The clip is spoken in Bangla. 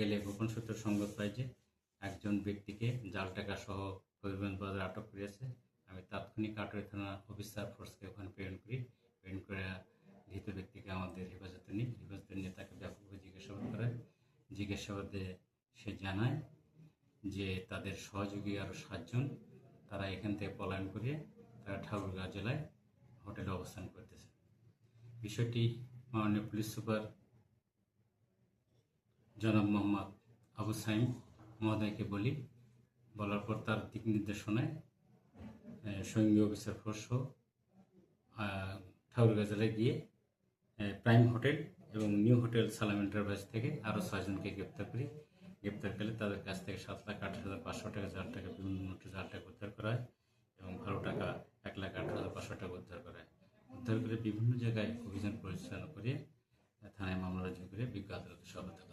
বিকেলে গোপন সূত্র সংবাদ পাই যে একজন ব্যক্তিকে জাল টাকা সহ ফরিদগঞ্জ বাজারে আটক করিয়াছে। আমি তাৎক্ষণিক কাটোয়া থানা অফিসার ফোর্সকে ওখানে প্রেরণ করি। প্রেরণ করে ধৃত ব্যক্তিকে আমাদের হেফাজতে নিয়ে তাকে ব্যাপকভাবে জিজ্ঞাসাবাদ করে। জিজ্ঞাসাবাদে সে জানায় যে তাদের সহযোগী আরও 7 জন তারা এখান থেকে পলায়ন করে তারা ঠাকুরগাঁও জেলায় হোটেলে অবস্থান করতেছে। বিষয়টি মাননীয় পুলিশ সুপার জনাব মোহাম্মদ আবু সাইম মহোদয়কে বলার পর তার দিক নির্দেশনায় সঙ্গীয় অফিসার ফোর্স ঠাকুরগাঁও জেলায় গিয়ে প্রাইম হোটেল এবং নিউ হোটেল সালাম এন্টারপ্রাইজ থেকে আরও 6 জনকে গ্রেপ্তার করি। গ্রেপ্তার করলে তাদের কাছ থেকে 7,08,500 টাকা জাল টাকা, বিভিন্ন নোটে জাল টাকা উদ্ধার করা হয় এবং ভালো টাকা 1,08,500 টাকা উদ্ধার করা হয়। উদ্ধার করে বিভিন্ন জায়গায় অভিযান পরিচালনা করে থানায় মামলা রুজু করে বিজ্ঞ আদালতে সোপর্দ করা হয়।